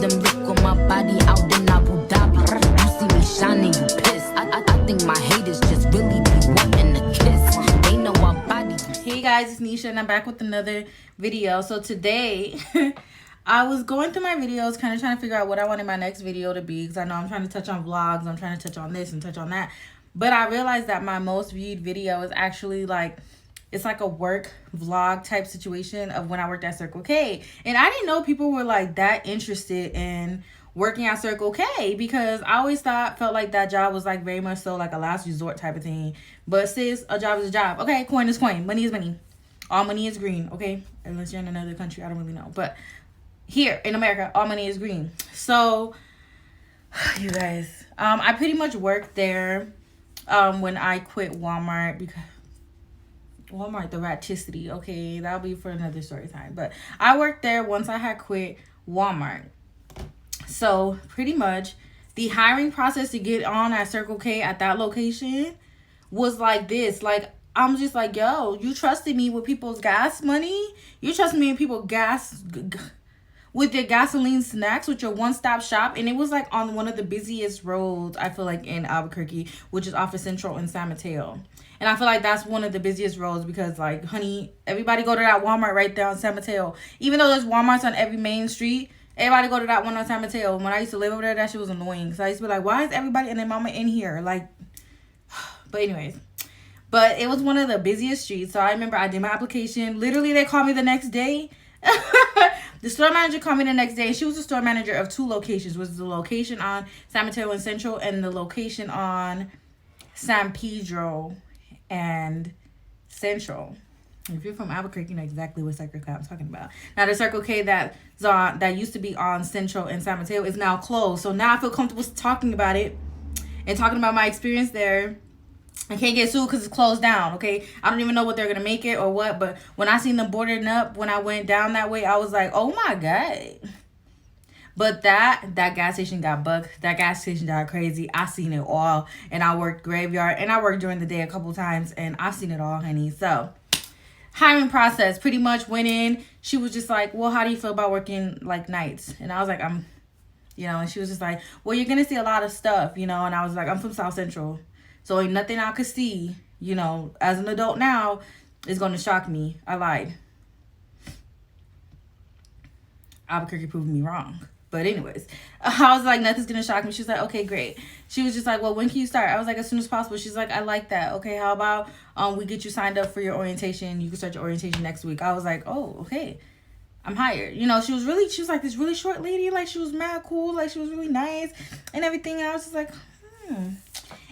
them look on my body out in Abu Dhabi. You see me shining, you pissed. I think my haters just really be wanting to kiss. They know our body. Hey guys, it's Nisha and I'm back with another video. So today, I was going through my videos, kind of trying to figure out what I wanted my next video to be. Because I know I'm trying to touch on vlogs, I'm trying to touch on this and touch on that. But I realized that my most viewed video is actually like, it's like a work vlog type situation of when I worked at Circle K. And I didn't know people were like that interested in working at Circle K, because I always felt like that job was like very much so like a last resort type of thing. But sis, a job is a job. Okay, coin is coin. Money is money. All money is green, okay? Unless you're in another country, I don't really know. But here in America, all money is green. So, you guys, I pretty much worked there when I quit Walmart, because Walmart, the raticity, okay, that'll be for another story time. But I worked there once I had quit Walmart. So pretty much the hiring process to get on at Circle K at that location was like this. Like, I'm just like, yo, you trusted me with people's gas money? You trusted me with people's gas, with their gasoline snacks, with your one-stop shop. And it was like on one of the busiest roads, I feel like, in Albuquerque, which is off of Central and San Mateo. And I feel like that's one of the busiest roads because, like, honey, everybody go to that Walmart right there on San Mateo. Even though there's Walmarts on every main street, everybody go to that one on San Mateo. When I used to live over there, that shit was annoying. So I used to be like, why is everybody and their mama in here? Like, but anyways. But it was one of the busiest streets. So I remember I did my application. Literally, they called me the next day. The store manager called me the next day. She was the store manager of two locations. Was the location on San Mateo and Central, and the location on San Pedro and Central. If you're from Albuquerque, you know exactly what Circle K I'm talking about. Now, the Circle K that used to be on Central and San Mateo is now closed. So now I feel comfortable talking about it and talking about my experience there. I can't get sued because it's closed down, okay? I don't even know what they're going to make it or what. But when I seen them boarding up, when I went down that way, I was like, oh my God. But that gas station got bugged. That gas station got crazy. I seen it all. And I worked graveyard. And I worked during the day a couple times. And I seen it all, honey. So, hiring process. Pretty much went in. She was just like, well, how do you feel about working, like, nights? And I was like, and she was just like, well, you're going to see a lot of stuff, And I was like, I'm from South Central. So, ain't nothing I could see, as an adult now, is going to shock me. I lied. Albuquerque proved me wrong. But anyways, I was like, nothing's going to shock me. She's like, okay, great. She was just like, well, when can you start? I was like, as soon as possible. She's like, I like that. Okay, how about we get you signed up for your orientation? You can start your orientation next week. I was like, oh, okay. I'm hired. She was like this really short lady. Like, she was mad cool. Like, she was really nice and everything. And I was just like,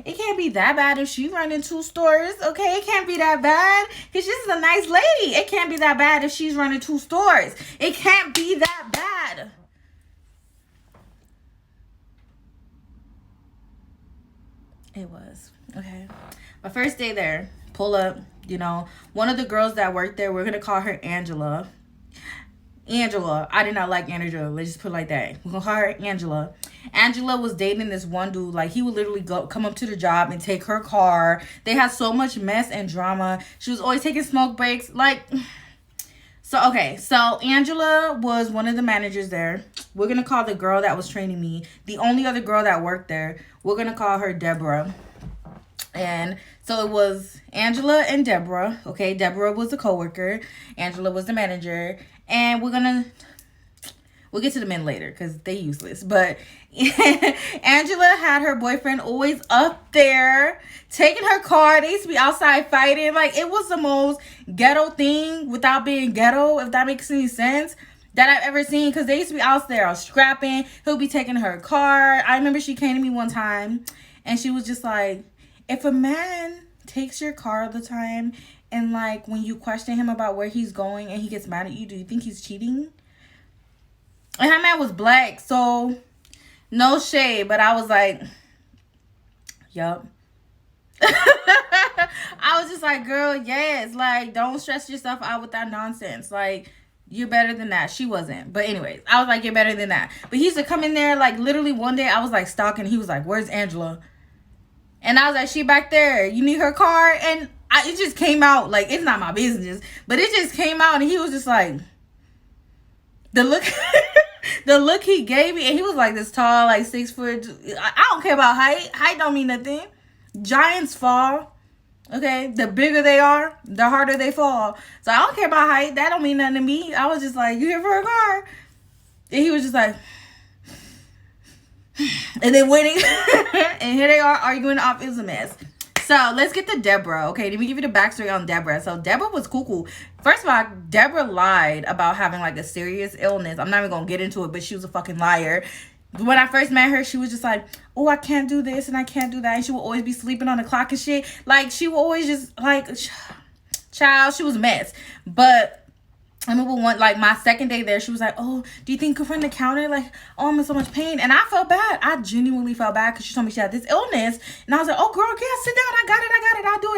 it can't be that bad if she running 2 stores. Okay, it can't be that bad because she's a nice lady. It can't be that bad if she's running 2 stores. It can't be that bad. It was. Okay. My first day there, pull up, one of the girls that worked there, we're going to call her Angela. Angela. I did not like Angela. Let's just put it like that. We're going to call her Angela. Angela was dating this one dude. Like, he would literally come up to the job and take her car. They had so much mess and drama. She was always taking smoke breaks. Like, so Angela was one of the managers there. We're going to call the girl that was training me, the only other girl that worked there, we're going to call her Deborah. And so it was Angela and Deborah. Okay, Deborah was a coworker. Angela was the manager. And we'll get to the men later because they useless. But Angela had her boyfriend always up there taking her car. They used to be outside fighting. Like, it was the most ghetto thing without being ghetto, if that makes any sense, that I've ever seen. Because they used to be out there scrapping. He'll be taking her car. I remember she came to me one time and she was just like, if a man takes your car all the time and, like, when you question him about where he's going and he gets mad at you, do you think he's cheating? And her man was black, so no shade, but I was like, yup. I was just like, girl, yes, like, don't stress yourself out with that nonsense. Like, you're better than that. She wasn't. But anyways, I was like, you're better than that. But he used to come in there, like, literally one day I was, like, stalking. He was like, where's Angela? And I was like, she back there. You need her car? And it just came out, like, it's not my business. But it just came out, and he was just like, the look the look he gave me, and he was like this tall, like 6 foot. I don't care about height. Height don't mean nothing. Giants fall. Okay, the bigger they are, the harder they fall. So I don't care about height. That don't mean nothing to me. I was just like, you here for a car? And he was just like, and then winning. And here they are arguing off. It was a mess. So let's get to Deborah. Okay, let me give you the backstory on Deborah. So Deborah was cuckoo. First of all, Deborah lied about having like a serious illness. I'm not even gonna get into it, but she was a fucking liar. When I first met her, she was just like, oh, I can't do this and I can't do that. And she would always be sleeping on the clock and shit. Like, she would always just, like, child, she was a mess. But I remember like, my second day there, she was like, oh, do you think you can run the counter? Like, oh, I'm in so much pain. And I felt bad. I genuinely felt bad because she told me she had this illness. And I was like, oh, girl, yeah, sit down. I got it.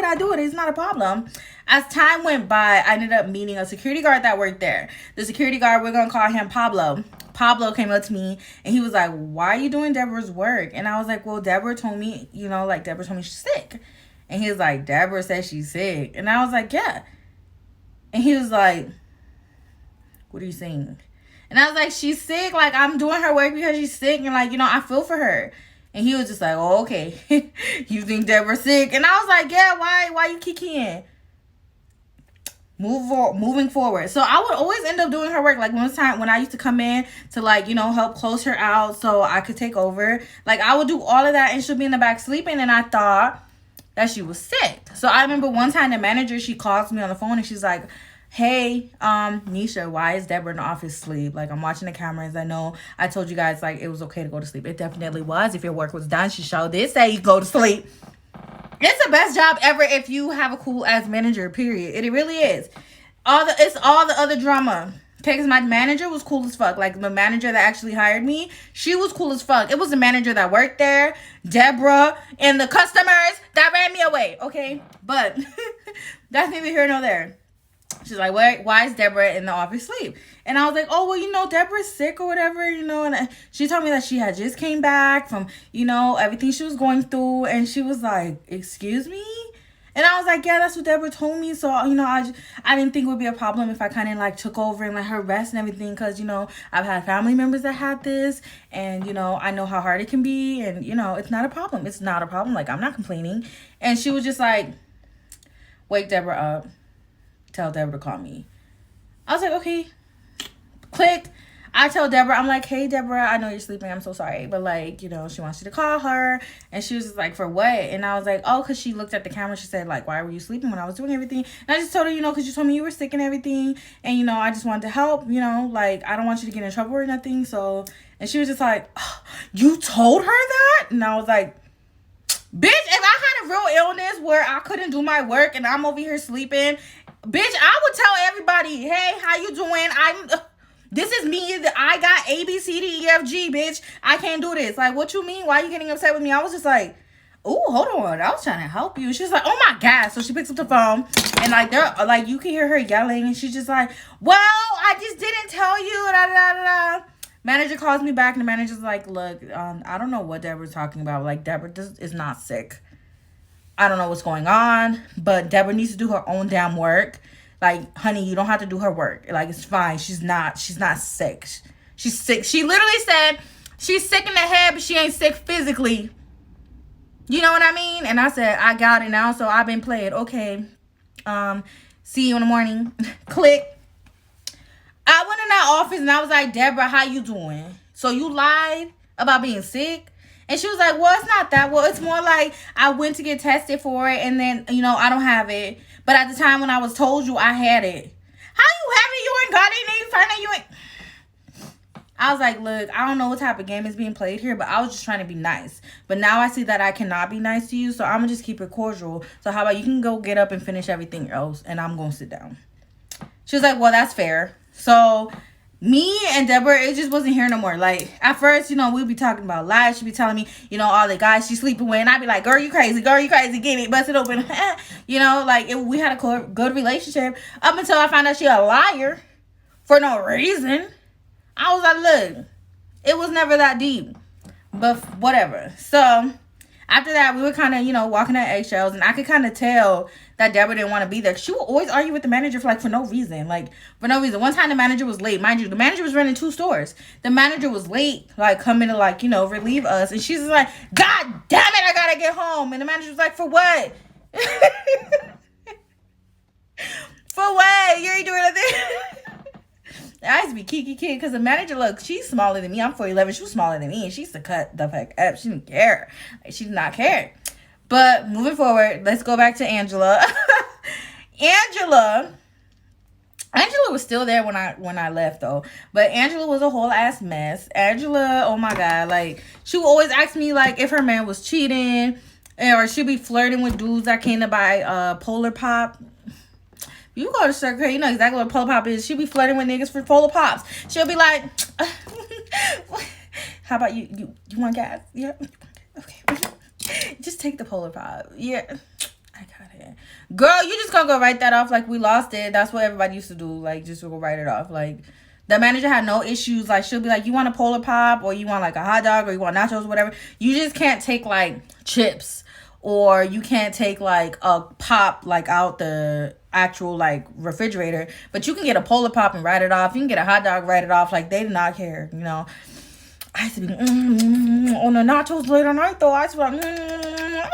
I'll do it. It's not a problem. As time went by, I ended up meeting a security guard that worked there. The security guard, we're going to call him Pablo. Pablo came up to me and he was like, why are you doing Deborah's work? And I was like, well, Deborah told me, Deborah told me she's sick. And he was like, Deborah said she's sick. And I was like, yeah. And he was like, what are you saying? And I was like, she's sick. Like, I'm doing her work because she's sick. And like, I feel for her. And he was just like, oh, okay. You think Deborah's sick? And I was like, yeah, why you kikiing? Moving forward. So I would always end up doing her work. Like, one time when I used to come in to like, help close her out so I could take over. Like, I would do all of that and she'll be in the back sleeping. And I thought that she was sick. So I remember one time the manager, she calls me on the phone and she's like, hey, Nisha, why is Deborah in the office asleep? Like, I'm watching the cameras. I know I told you guys, like, it was okay to go to sleep. It definitely was. If your work was done, she showed did say you go to sleep. It's the best job ever if you have a cool ass manager, period. It really is. It's all the other drama. Okay, because my manager was cool as fuck. Like, the manager that actually hired me, she was cool as fuck. It was the manager that worked there, Deborah, and the customers that ran me away. Okay, but that's neither here nor there. She's like, why is Deborah in the office sleep? And I was like, oh, well, Deborah's sick or whatever, and she told me that she had just came back from, everything she was going through. And she was like, excuse me? And I was like, yeah, that's what Deborah told me. So, I didn't think it would be a problem if I kind of like took over and let her rest and everything. Because, I've had family members that had this. And, I know how hard it can be. And, it's not a problem. It's not a problem. Like, I'm not complaining. And she was just like, wake Deborah up. Tell Deborah to call me. I was like, okay. Click. I tell Deborah, I'm like, hey, Deborah, I know you're sleeping. I'm so sorry. But, like, she wants you to call her. And she was just like, for what? And I was like, oh, because she looked at the camera. She said, like, why were you sleeping when I was doing everything? And I just told her, because you told me you were sick and everything. And, I just wanted to help, like, I don't want you to get in trouble or nothing. So, and she was just like, oh, you told her that? And I was like, bitch, if I had a real illness where I couldn't do my work and I'm over here sleeping, bitch, I would tell everybody, hey, how you doing? This is me. I got A, B, C, D, E, F, G, bitch. I can't do this. Like, what you mean? Why are you getting upset with me? I was just like, oh, hold on. I was trying to help you. She's like, oh my God. So she picks up the phone and like you can hear her yelling and she's just like, well, I just didn't tell you. Da, da, da, da. Manager calls me back and the manager's like, look, I don't know what Deborah's talking about. Like, Deborah is not sick. I don't know what's going on, but Deborah needs to do her own damn work. Like, honey, you don't have to do her work. Like, it's fine. She's not sick. She's sick. She literally said she's sick in the head, but she ain't sick physically. You know what I mean? And I said, I got it now, so I've been played. Okay. See you in the morning. Click. I went in that office and I was like, Deborah, how you doing? So you lied about being sick? And she was like, well, it's not that. Well, it's more like I went to get tested for it and then, I don't have it. But at the time when I was told you, I had it. How you have it? You ain't got it and you find out you ain't. I was like, look, I don't know what type of game is being played here, but I was just trying to be nice. But now I see that I cannot be nice to you, so I'm going to just keep it cordial. So how about you can go get up and finish everything else, and I'm going to sit down. She was like, well, that's fair. So me and Deborah, it just wasn't here no more. Like, at first, we'd be talking about lies. She'd be telling me, all the guys she's sleeping with. And I'd be like, girl, you crazy. Girl, you crazy. Get it. Bust it open. We had a good relationship up until I found out she a liar for no reason. I was like, look, it was never that deep. But whatever. So After that, we were kind of, you know, walking on eggshells, and I could kind of tell that Deborah didn't want to be there. She would always argue with the manager for, like, for no reason. Like, for no reason. One time the manager was late. Mind you, the manager was running 2 stores. The manager was late, like, coming to, like, you know, relieve us. And she's just like, God damn it, I gotta get home. And the manager was like, for what? For what? You ain't doing nothing. I used to be Kiki kid because the manager, look, she's smaller than me. I'm 4'11". She was smaller than me, and she used to cut the fuck up. She didn't care. Like, she did not care. But moving forward, let's go back to Angela. Angela was still there when I left, though. But Angela was a whole ass mess. Angela, oh my God, like, she would always ask me, like, if her man was cheating, or she'd be flirting with dudes that came to buy Polar Pop. You go to Circle K, you know exactly what Polar Pop is. She'll be flirting with niggas for Polar Pops. She'll be like, how about you want gas? Yeah. Okay. Just take the Polar Pop. Yeah. I got it. Girl, you just gonna go write that off like we lost it. That's what everybody used to do. Like, just go write it off. Like, the manager had no issues. Like, she'll be like, you want a Polar Pop, or you want, like, a hot dog, or you want nachos, or whatever. You just can't take, like, chips, or you can't take, like, a pop, like, out the actual, like, refrigerator. But you can get a Polar Pop and write it off. You can get a hot dog, write it off. Like, they did not care, you know. I used to be on the nachos later night, though. I used to be like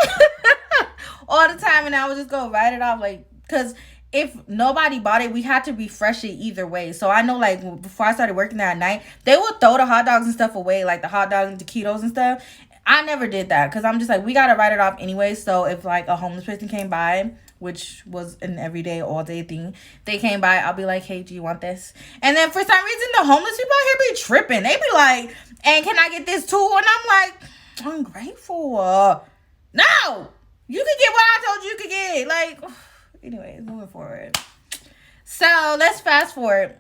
all the time, and I would just go write it off, like, because if nobody bought it, we had to refresh it either way. So I know, like, before I started working there at night, they would throw the hot dogs and stuff away, like the hot dogs and taquitos and stuff. I never did that because I'm just like, we got to write it off anyway. So if, like, a homeless person came by, which was an everyday, all-day thing, they came by, I'll be like, hey, do you want this? And then for some reason, the homeless people out here be tripping. They be like, and can I get this too? And I'm like, ungrateful. No! You can get what I told you could get. Like, anyways, moving forward. So let's fast forward.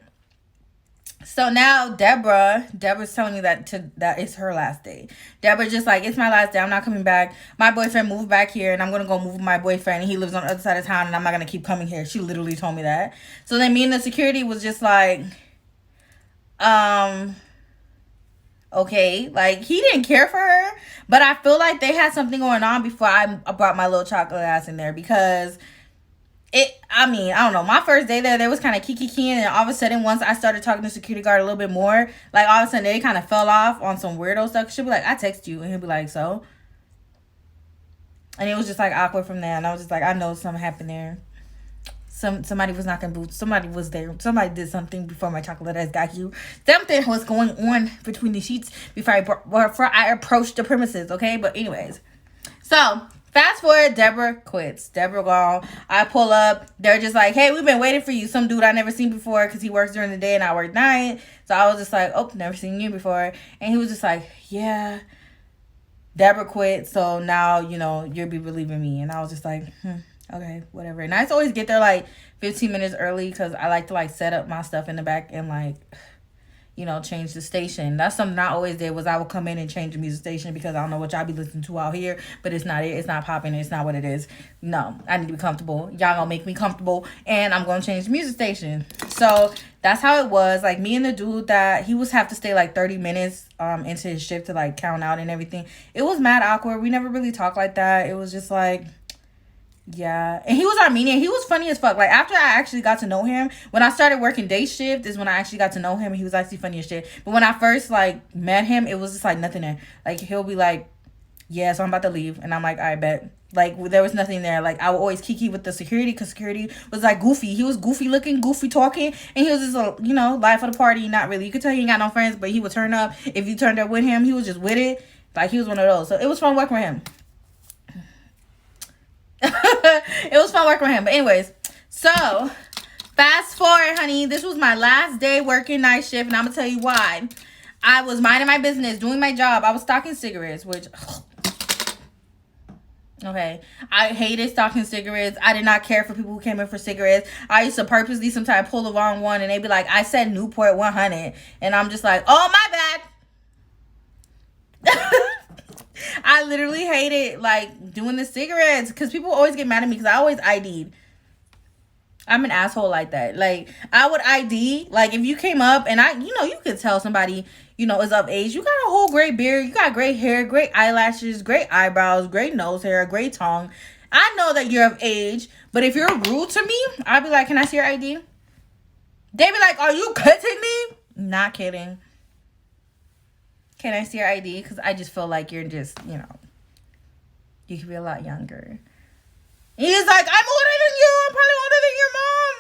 So now Deborah's telling me that it's her last day. Deborah's just like, it's my last day. I'm not coming back. My boyfriend moved back here, and I'm going to go move with my boyfriend. And he lives on the other side of town, and I'm not going to keep coming here. She literally told me that. So then me and the security was just like, okay. Like, he didn't care for her. But I feel like they had something going on before I brought my little chocolate ass in there, because I don't know. My first day there was kind of kiki, and all of a sudden, once I started talking to the security guard a little bit more, like, all of a sudden, they kind of fell off on some weirdo stuff. She'll be like, I text you, and he'll be like, so? And it was just, like, awkward from there, and I was just like, I know something happened there. Somebody was knocking boots. Somebody was there. Somebody did something before my chocolate ass got you. Something was going on between the sheets before I approached the premises, okay? But anyways, so fast forward, Deborah quits. Deborah gone. I pull up. They're just like, hey, we've been waiting for you. Some dude I never seen before, because he works during the day and I work night. So I was just like, oh, never seen you before. And he was just like, yeah, Deborah quit. So now, you know, you'll be relieving me. And I was just like, okay, whatever. And I used to always get there like 15 minutes early, because I like to, like, set up my stuff in the back and, like, you know, change the station. That's something I always did, was I would come in and change the music station, because I don't know what y'all be listening to out here, but it's not it. It's not popping. It's not what it is. No, I need to be comfortable. Y'all gonna make me comfortable, and I'm gonna change the music station. So that's how it was. Like, me and the dude that he was have to stay like 30 minutes into his shift to, like, count out and everything. It was mad awkward. We never really talked like that. It was just like, yeah. And he was Armenian. He was funny as fuck. Like, after I actually got to know him, when I started working day shift is when I actually got to know him. He was actually funny as shit. But when I first, like, met him, it was just, like, nothing there. Like, he'll be like, yeah, so I'm about to leave. And I'm like, I bet. Like, there was nothing there. Like, I would always kiki with the security, because security was, like, goofy. He was goofy looking, goofy talking. And he was just, you know, life of the party. Not really. You could tell he ain't got no friends, but he would turn up. If you turned up with him, he was just with it. Like, he was one of those. So it was fun working with him. It was fun working with him. But anyways, so fast forward, honey. This was my last day working night shift, and I'm gonna tell you why. I was minding my business, doing my job. I was stocking cigarettes, which okay, I hated stocking cigarettes. I did not care for people who came in for cigarettes. I used to purposely sometimes pull the wrong one, and they'd be like, I said Newport 100, and I'm just like, oh, my bad. I literally hated, like, doing the cigarettes, because people always get mad at me, because I always ID'd. I'm an asshole like that. Like, I would ID, like, if you came up and you could tell somebody, is of age. You got a whole great beard. You got great hair, great eyelashes, great eyebrows, great nose hair, great tongue. I know that you're of age, but if you're rude to me, I'd be like, can I see your ID? They be like, are you kidding me? Not kidding. Can I see your ID? Because I just feel like you're just, you could be a lot younger. He's like, I'm older than you. I'm probably older than your mom.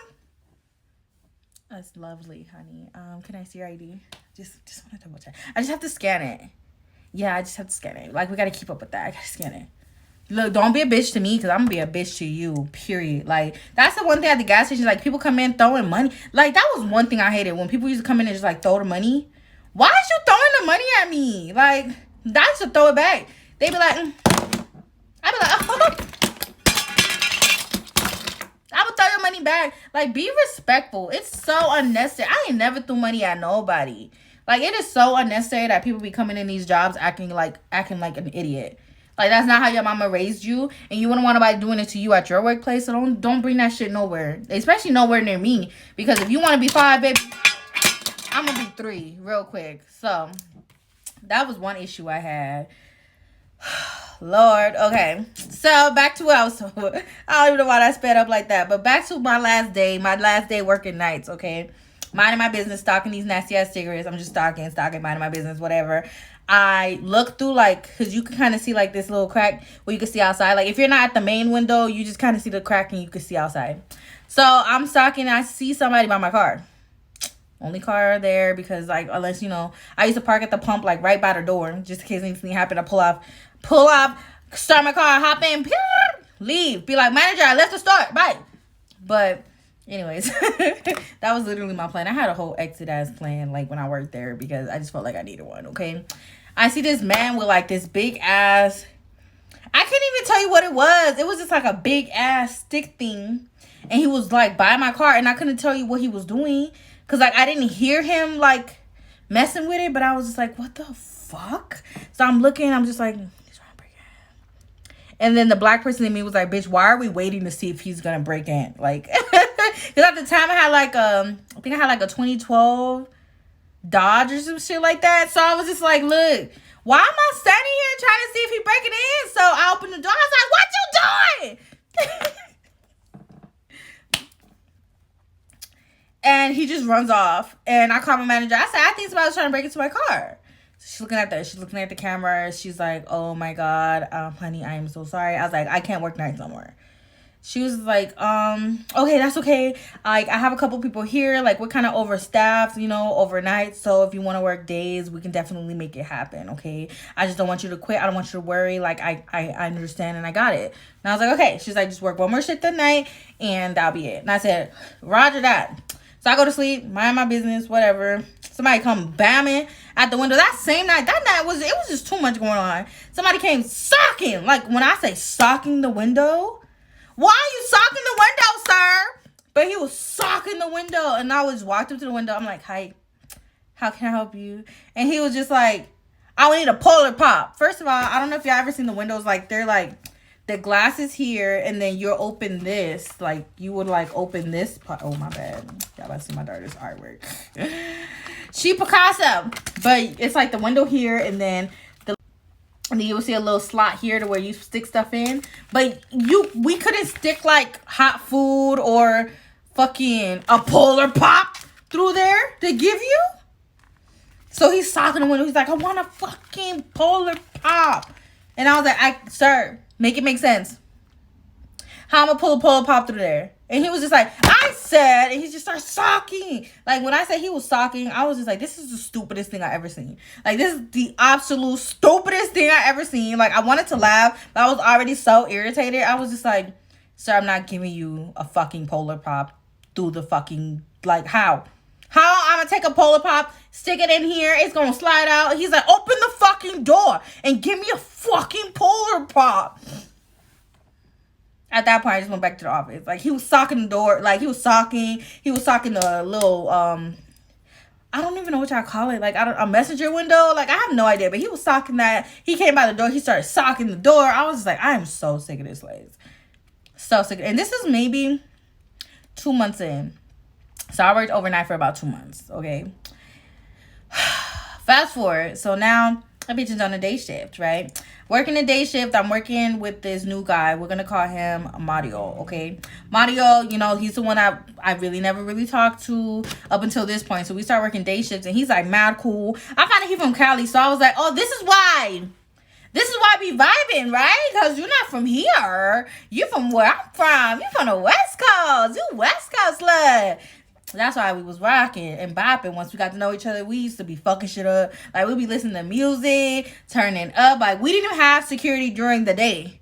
That's lovely, honey. Can I see your ID? Just want to double check. I just have to scan it. Yeah, I just have to scan it. Like, we got to keep up with that. I got to scan it. Look, don't be a bitch to me because I'm going to be a bitch to you, period. Like, that's the one thing at the gas station. Like, people come in throwing money. Like, that was one thing I hated. When people used to come in and just, like, throw the money. Why is you throwing the money at me? Like, I used to throw it back. They be like, I'd be like, oh. I would throw your money back. Like, be respectful. It's so unnecessary. I ain't never threw money at nobody. Like, it is so unnecessary that people be coming in these jobs acting like an idiot. Like, that's not how your mama raised you, and you wouldn't want nobody doing it to you at your workplace. So don't bring that shit nowhere, especially nowhere near me. Because if you want to be 5, baby, I'm gonna be 3 real quick. So that was one issue I had. Lord, okay. So back to what I was talking about. I don't even know why that sped up like that. But back to my last day working nights, okay? Minding my business, stalking these nasty ass cigarettes. I'm just stalking, minding my business, whatever. I look through, like, because you can kind of see, like, this little crack where you can see outside. Like, if you're not at the main window, you just kind of see the crack and you can see outside. So I'm stalking and I see somebody by my car. Only car there because, like, unless, I used to park at the pump, like, right by the door. Just in case anything happened, I pull off, start my car, hop in, leave. Be like, manager, I left the store. Bye. But anyways, that was literally my plan. I had a whole exit ass plan, like, when I worked there because I just felt like I needed one, okay? I see this man with, like, this big ass, I can't even tell you what it was. It was just, like, a big ass stick thing. And he was, like, by my car, and I couldn't tell you what he was doing. Because, like, I didn't hear him, like, messing with it. But I was just like, what the fuck? So I'm looking. I'm just like, he's trying to break in. And then the black person in me was like, bitch, why are we waiting to see if he's going to break in? Like, because at the time I had, like, I think I had, like, a 2012 Dodge or some shit like that. So I was just like, look, why am I standing here trying to see if he's breaking in? So I opened the door. I was like, what you doing? And he just runs off. And I call my manager. I said, I think somebody was trying to break into my car. So she's looking at the camera. She's like, oh my God, honey, I am so sorry. I was like, I can't work nights no more. She was like, okay, that's okay. Like, I have a couple people here. Like, we're kind of overstaffed, overnight. So if you want to work days, we can definitely make it happen, okay? I just don't want you to quit. I don't want you to worry. Like, I understand and I got it. And I was like, okay. She's like, just work one more shift at night and that'll be it. And I said, roger that. So I go to sleep, mind my business, whatever. Somebody come bamming at the window. That night was just too much going on. Somebody came socking. Like, when I say socking the window, why are you socking the window, sir? But he was socking the window. And I just walked up to the window. I'm like, hi, how can I help you? And he was just like, I need a polar pop. First of all, I don't know if y'all ever seen the windows. Like, they're like, the glass is here, and then you'll open this. Like, you would, like, open this. Oh, my bad. Y'all about to see my daughter's artwork. She Picasso. But it's, like, the window here, and then you will see a little slot here to where you stick stuff in. But we couldn't stick, like, hot food or fucking a polar pop through there to give you. So he's socking the window. He's like, I want a fucking polar pop. And I was like, sir, make it make sense. How I'm gonna pull a polar pop through there? And he was just like, I said, and he just started socking. Like, when I said he was socking, I was just like, this is the stupidest thing I ever seen. Like, this is the absolute stupidest thing I ever seen. Like, I wanted to laugh, but I was already so irritated. I was just like, sir, I'm not giving you a fucking polar pop through the fucking, like, how? How I'm gonna take a polar pop, stick it in here, it's gonna slide out. He's like, open the fucking door and give me a fucking polar pop. At that point, I just went back to the office. Like, he was socking the door. Like, he was socking the little, I don't even know what y'all call it. Like, a messenger window. Like, I have no idea. But he was socking that. He came by the door. He started socking the door. I was just like, I am so sick of this place. So sick. And this is maybe 2 months in. So I worked overnight for about 2 months, okay? Fast forward. So now that bitch is on a day shift, right? Working a day shift. I'm working with this new guy. We're going to call him Mario, okay? Mario, you know, he's the one I really never really talked to up until this point. So we start working day shifts, and he's like mad cool. I found out he from Cali, so I was like, oh, this is why we vibing, right? Because you're not from here. You from where I'm from. You from the West Coast. You West Coast slut. That's why we was rocking and bopping. Once we got to know each other, we used to be fucking shit up. Like, we'd be listening to music, turning up. Like, we didn't have security during the day.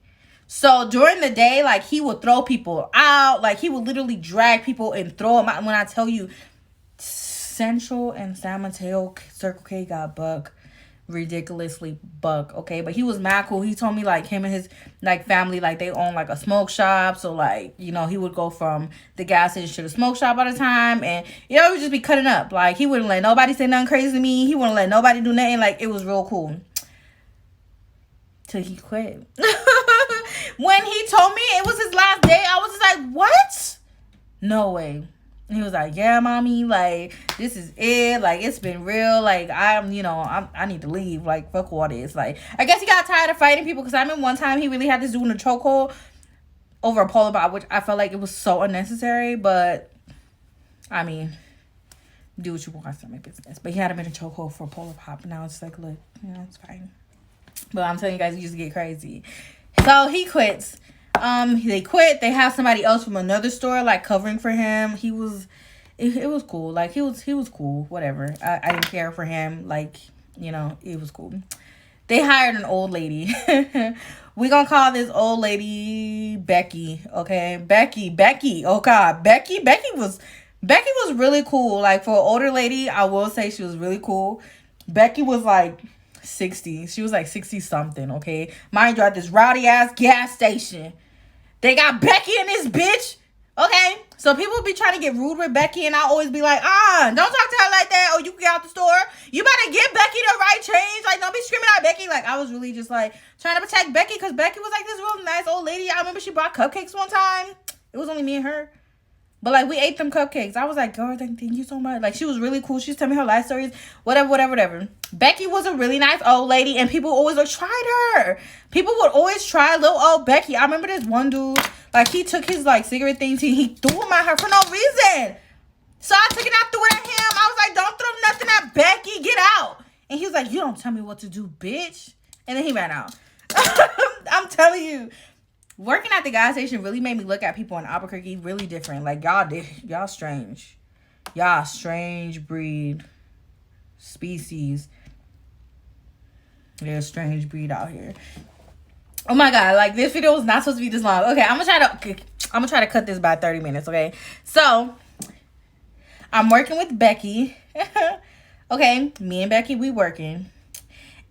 So, during the day, like, he would throw people out. Like, he would literally drag people and throw them out. When I tell you, Central and San Mateo Circle K got buck. Ridiculously buck, okay? But he was mad cool. He told me, like, him and his, like, family, like, they own, like, a smoke shop. So, like, you know, he would go from the gas station to the smoke shop all the time. And, you know, he would just be cutting up. Like, he wouldn't let nobody say nothing crazy to me. He wouldn't let nobody do nothing. Like, it was real cool. Till he quit. When he told me it was his last day, I was just like, what? No way. He was like, yeah, mommy, like, this is it. Like, it's been real. Like, I need to leave. Like, fuck all this. Like, I guess he got tired of fighting people, because I remember one time he really had this dude in a chokehold over a polar pop, which I felt like it was so unnecessary. But, I mean, do what you want. It's not my business. But he had him in a chokehold for a polar pop. And I was just like, look, you know, it's fine. But I'm telling you guys, he used to get crazy. So, he quits. They quit. They have somebody else from another store, like, covering for him. It was cool. Like, he was cool. Whatever. I didn't care for him. Like, you know, it was cool. They hired an old lady. We gonna call this old lady Becky. Okay, Becky. Oh God, Becky was really cool. Like, for an older lady, I will say she was really cool. Becky was like 60. She was like 60 something. Okay, mind you, at this rowdy ass gas station. They got Becky in this bitch. Okay. So people be trying to get rude with Becky, and I always be like, don't talk to her like that, or you can get out the store. You better give Becky the right change. Like, don't be screaming at Becky. Like, I was really just like trying to protect Becky, because Becky was like this real nice old lady. I remember she brought cupcakes one time. It was only me and her. But, like, we ate them cupcakes. I was like, girl, thank you so much. Like, she was really cool. She was telling me her life stories. Whatever. Becky was a really nice old lady, and people always like, tried her. People would always try little old Becky. I remember this one dude, like, he took his, like, cigarette things. He threw them at her for no reason. So I took it out, threw it at him. I was like, don't throw nothing at Becky. Get out. And he was like, you don't tell me what to do, bitch. And then he ran out. I'm telling you. Working at the gas station really made me look at people in Albuquerque really different. Like, y'all strange. Y'all strange breed. Species. They're a strange breed out here. Oh my God, like, this video was not supposed to be this long. Okay, I'm gonna try to cut this by 30 minutes, okay? So, I'm working with Becky. Okay, me and Becky, we working.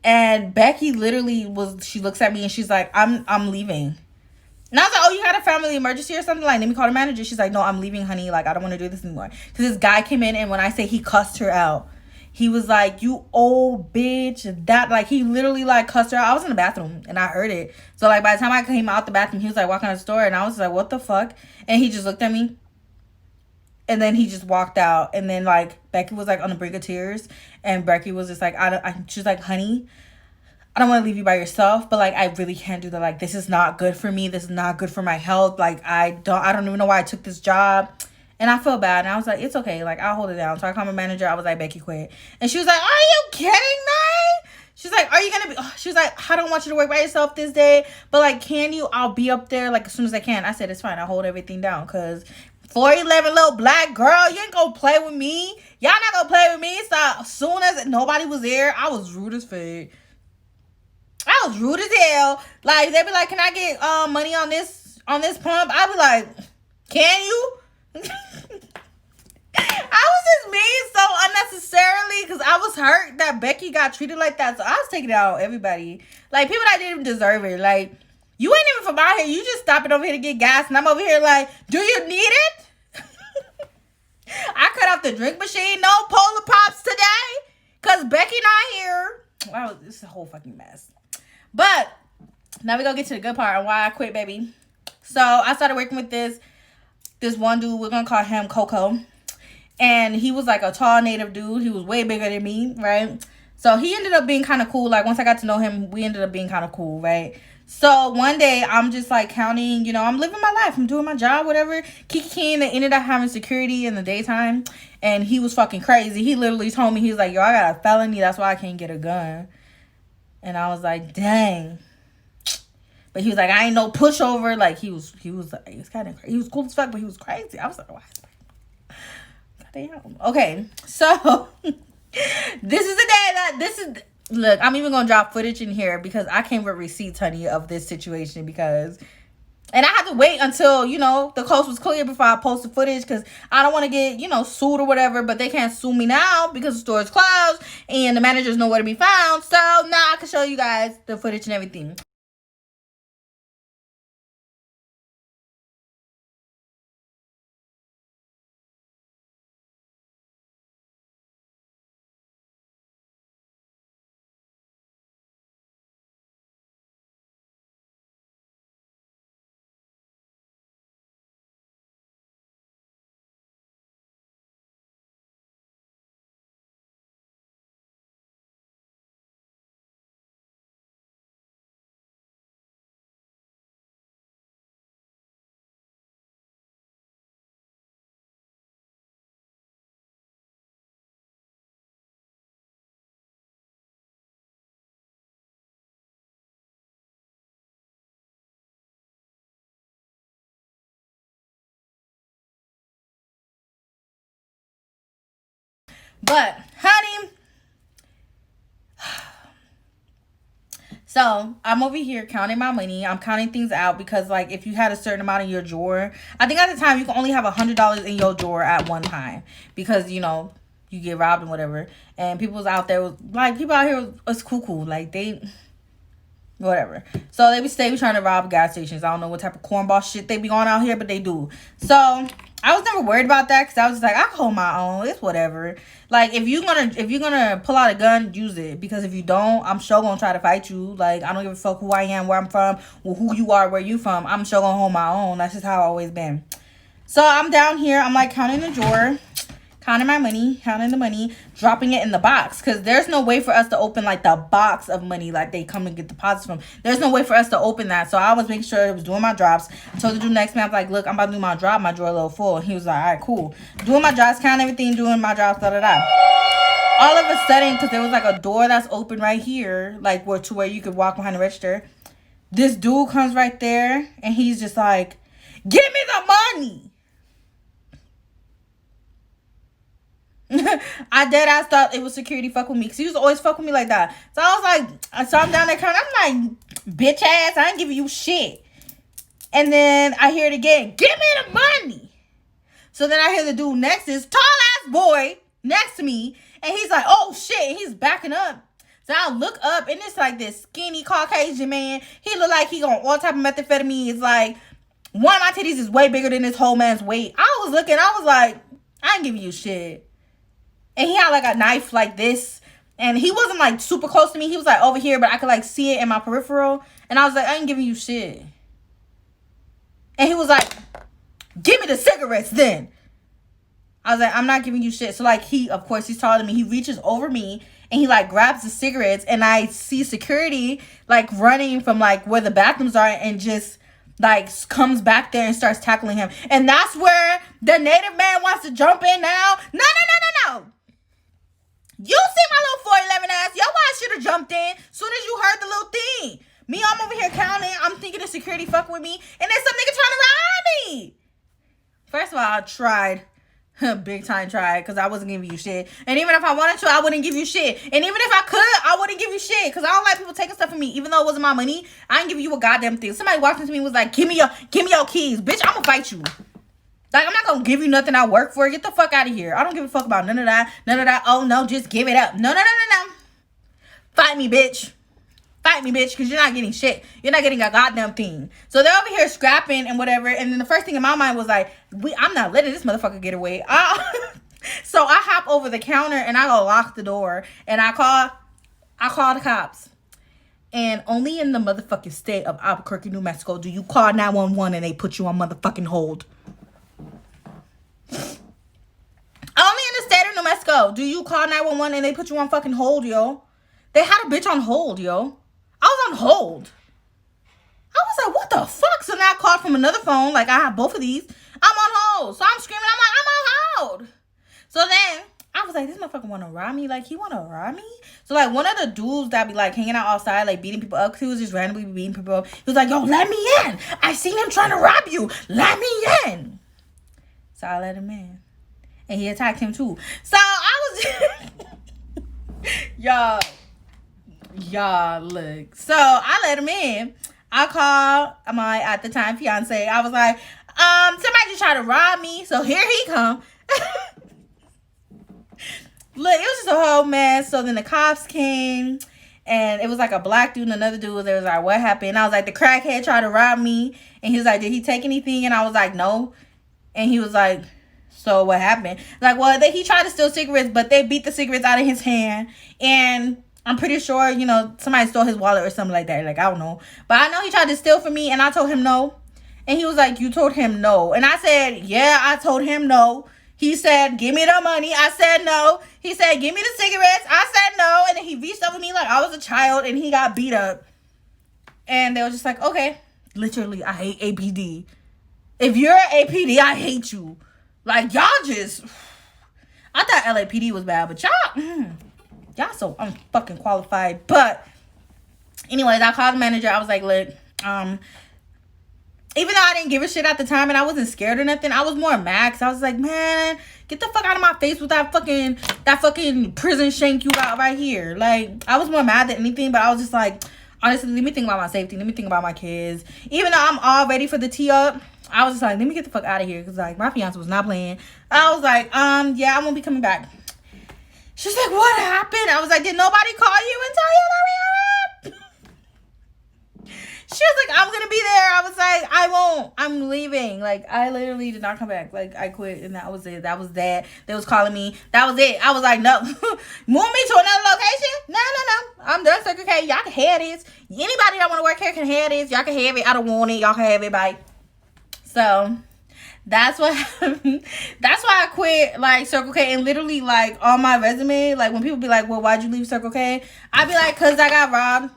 And Becky literally she looks at me and she's like, I'm leaving. And I was like, oh, you had a family emergency or something? Like, let me call the manager. She's like, no, I'm leaving, honey. Like, I don't want to do this anymore. Because this guy came in, and when I say he cussed her out, he was like, you old bitch. That, like, he literally, like, cussed her out. I was in the bathroom, and I heard it. So, like, by the time I came out the bathroom, he was, like, walking out the store, and I was like, what the fuck? And he just looked at me. And then he just walked out. And then, like, Becky was, like, on the brink of tears. And Becky was just like, she's like, honey, I don't want to leave you by yourself, but, like, I really can't do that. Like, this is not good for me. This is not good for my health. Like, I don't even know why I took this job. And I feel bad. And I was like, it's okay. Like, I'll hold it down. So I called my manager. I was like, Becky, quit. And she was like, are you kidding me? She's like, are you going to be... She was like, I don't want you to work by yourself this day. But, like, can you? I'll be up there, like, as soon as I can. I said, it's fine. I'll hold everything down. Because 4'11" little black girl, you ain't going to play with me. Y'all not going to play with me. So as soon as nobody was there, I was rude as fuck. I was rude as hell. Like, they'd be like, can I get money on this pump? I'd be like, can you? I was just mean so unnecessarily because I was hurt that Becky got treated like that. So I was taking it out on everybody. Like, people that didn't even deserve it. Like, you ain't even from out here. You just stopping over here to get gas. And I'm over here like, do you need it? I cut off the drink machine. No Polar Pops today. Because Becky not here. Wow, this is a whole fucking mess. But now we gonna get to the good part on why I quit, baby. So I started working with this this one dude, we're gonna call him Coco. And he was like a tall native dude. He was way bigger than me, right? So he ended up being kind of cool. Like, once I got to know him, we ended up being kind of cool, right? So one day, I'm just like counting, you know, I'm living my life. I'm doing my job, whatever. Kiki King, they ended up having security in the daytime. And he was fucking crazy. He literally told me, he was like, yo, I got a felony. That's why I can't get a gun. And I was like, dang. But he was like, I ain't no pushover. Like, he was kind of crazy. He was cool as fuck, but he was crazy. I was like, why? Damn. Okay, so this is the day that look, I'm even gonna drop footage in here because I came with receipts, honey, of this situation, because and I had to wait until, you know, the coast was clear before I post the footage, because I don't want to get, you know, sued or whatever. But they can't sue me now because the store is closed and the managers know where to be found. So now I can show you guys the footage and everything. But honey, so I'm over here counting my money. I'm counting things out because, like, if you had a certain amount in your drawer, I think at the time you can only have $100 in your drawer at one time, because, you know, you get robbed and whatever. And people was out there, like, people out here was cool. Like, they, whatever. So they be trying to rob gas stations. I don't know what type of cornball shit they be going out here, but they do. So I was never worried about that, because I was just like, I can hold my own. It's whatever. Like, if you're gonna pull out a gun, use it. Because if you don't, I'm sure gonna try to fight you. Like, I don't give a fuck who I am, where I'm from, or who you are, where you from. I'm sure gonna hold my own. That's just how I've always been. So I'm down here. I'm like counting the drawer, counting my money, counting the money, dropping it in the box, because there's no way for us to open, like, the box of money like they come and get deposits from. There's no way for us to open that. So I was making sure I was doing my drops. I told the dude next man, I was like, look, I'm about to do my drop, my drawer a little full. He was like, all right, cool. Doing my drops, counting everything, doing my drops, da-da-da. All of a sudden, because there was like a door that's open right here, like where you could walk behind the register, this dude comes right there and he's just like, give me the money. I dead ass thought it was security fuck with me, because he was always fuck with me like that. So I was like, so I'm down there counting. I'm like, bitch ass, I ain't giving you shit. And then I hear it again, give me the money. So then I hear the dude next, this tall ass boy next to me, and he's like, oh shit, and he's backing up. So I look up, and it's like this skinny Caucasian man. He look like he on all type of methamphetamine. It's like, one of my titties is way bigger than this whole man's weight. I was looking, I was like, I ain't giving you shit. And he had like a knife like this. And he wasn't like super close to me. He was like over here, but I could like see it in my peripheral. And I was like, I ain't giving you shit. And he was like, give me the cigarettes then. I was like, I'm not giving you shit. So like of course he's taller than me. He reaches over me and he like grabs the cigarettes. And I see security like running from like where the bathrooms are, and just like comes back there and starts tackling him. And that's where the native man wants to jump in now. No. You see my little 411 ass. Your ass should have jumped in soon as you heard the little thing. Me, I'm over here counting. I'm thinking the security fucking with me. And then some nigga trying to rob me. First of all, I tried. Big time tried. Because I wasn't giving you shit. And even if I wanted to, I wouldn't give you shit. And even if I could, I wouldn't give you shit. Because I don't like people taking stuff from me. Even though it wasn't my money, I ain't give you a goddamn thing. Somebody walked into me and was like, give me your keys. Bitch, I'm going to fight you. Like, I'm not going to give you nothing I work for. Get the fuck out of here. I don't give a fuck about none of that. Oh, no, just give it up. No. Fight me, bitch. Fight me, bitch, because you're not getting shit. You're not getting a goddamn thing. So they're over here scrapping and whatever. And then the first thing in my mind was like, I'm not letting this motherfucker get away. So I hop over the counter and I go lock the door. And I call the cops. And only in the motherfucking state of Albuquerque, New Mexico, do you call 911 and they put you on motherfucking hold. Only in the state of New Mexico do you call 911 and they put you on fucking hold, yo. They had a bitch on hold, yo. I was on hold. I was like, what the fuck? So now I called from another phone. Like, I have both of these. I'm on hold. So I'm screaming. I'm like, I'm on hold. So then I was like, this motherfucker want to rob me? Like, he want to rob me? So, like, one of the dudes that be, like, hanging out outside, like, beating people up, because he was just randomly beating people up. He was like, yo, let me in. I seen him trying to rob you. Let me in. So I let him in. And he attacked him, too. So I was... Y'all, look. So I let him in. I called my, at the time, fiance. I was like, somebody just tried to rob me. So here he come. Look, it was just a whole mess. So then the cops came, and it was like a black dude and another dude was there. Was like, what happened? And I was like, the crackhead tried to rob me. And he was like, did he take anything? And I was like, no. And he was like, so what happened? Like, well, he tried to steal cigarettes, but they beat the cigarettes out of his hand. And I'm pretty sure, you know, somebody stole his wallet or something like that. Like, I don't know. But I know he tried to steal from me, and I told him no. And he was like, you told him no. And I said, yeah, I told him no. He said, give me the money. I said no. He said, give me the cigarettes. I said no. And then he reached over me like I was a child, and he got beat up. And they were just like, okay. Literally, I hate APD. If you're an APD, I hate you. Like, y'all just... I thought LAPD was bad, but y'all so unfucking qualified. But anyways, I called the manager. I was like, look, even though I didn't give a shit at the time and I wasn't scared or nothing, I was more mad because I was like, man, get the fuck out of my face with that fucking prison shank you got right here. Like, I was more mad than anything, but I was just like, honestly, let me think about my safety. Let me think about my kids. Even though I'm all ready for the tee up, I was just like, let me get the fuck out of here because, like, my fiance was not playing. I was like, yeah, I won't be coming back. She's like, what happened? I was like, did nobody call you and tell you that we are up? She was like, I'm going to be there. I was like, I won't. I'm leaving. Like, I literally did not come back. Like, I quit, and that was it. That was that. They was calling me. That was it. I was like, no. Move me to another location? No. I'm done, Circle K. Y'all can have this. Anybody that want to work here can have this. Y'all can have it. I don't want it. Y'all can have it. Bye. So that's what happened. That's why I quit, like, Circle K. And literally, like, on my resume, like, when people be like, well, why'd you leave Circle K? I'd be like, because I got robbed.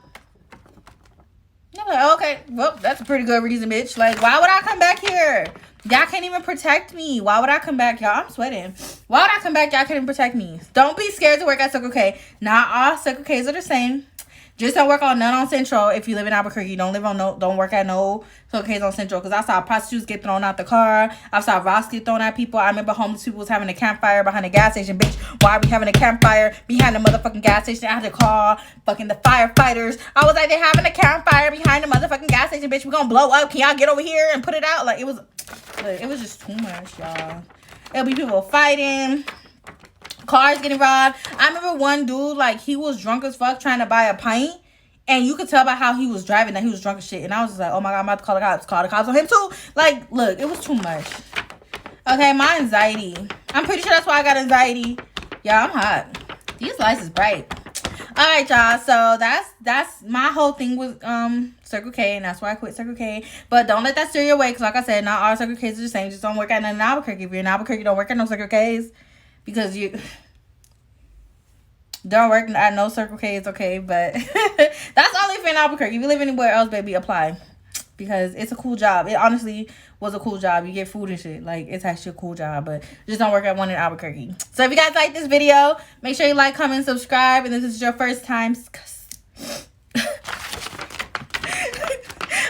I'm like, okay, well, that's a pretty good reason, bitch. Like, why would I come back here? Y'all can't even protect me. Why would I come back, y'all? I'm sweating. Why would I come back? Y'all can't even protect me. Don't be scared to work at Circle K. Not all Circle Ks are the same. Just don't work on none on Central. If you live in Albuquerque, don't work at no Circle Ks on Central. Because I saw prostitutes get thrown out the car. I saw rocks get thrown at people. I remember homeless people was having a campfire behind the gas station. Bitch, why are we having a campfire behind the motherfucking gas station? I had to call fucking the firefighters. I was like, they're having a campfire behind the motherfucking gas station. Bitch, we're gonna blow up. Can y'all get over here and put it out? Like, it was just too much, y'all. It'll be people fighting. Cars getting robbed. I remember one dude, like, he was drunk as fuck trying to buy a pint. And you could tell by how he was driving that he was drunk as shit. And I was just like, oh my God, I'm about to call the cops. Call the cops on him too. Like, look, it was too much. Okay, my anxiety. I'm pretty sure that's why I got anxiety. Yeah, I'm hot. These lights is bright. All right, y'all. So that's my whole thing with Circle K. And that's why I quit Circle K. But don't let that steer you away. Because like I said, not all Circle Ks are the same. Just don't work at none in Albuquerque. If you're in Albuquerque, don't work at no Circle Ks. Because you... Don't work at no Circle K, it's okay, but that's only if you're in Albuquerque. If you live anywhere else, baby, apply. Because it's a cool job. It honestly was a cool job. You get food and shit. Like, it's actually a cool job, but just don't work at one in Albuquerque. So if you guys like this video, make sure you like, comment, subscribe, and if this is your first time...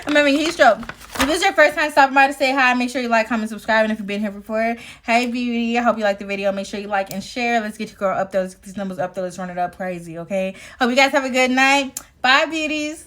I'm having a heat stroke. If this is your first time stopping by to say hi, make sure you like, comment, subscribe. And if you've been here before, hey, beauty, I hope you liked the video. Make sure you like and share. Let's get your girl up there. Let's get these numbers up there. Let's run it up crazy, okay? Hope you guys have a good night. Bye, beauties.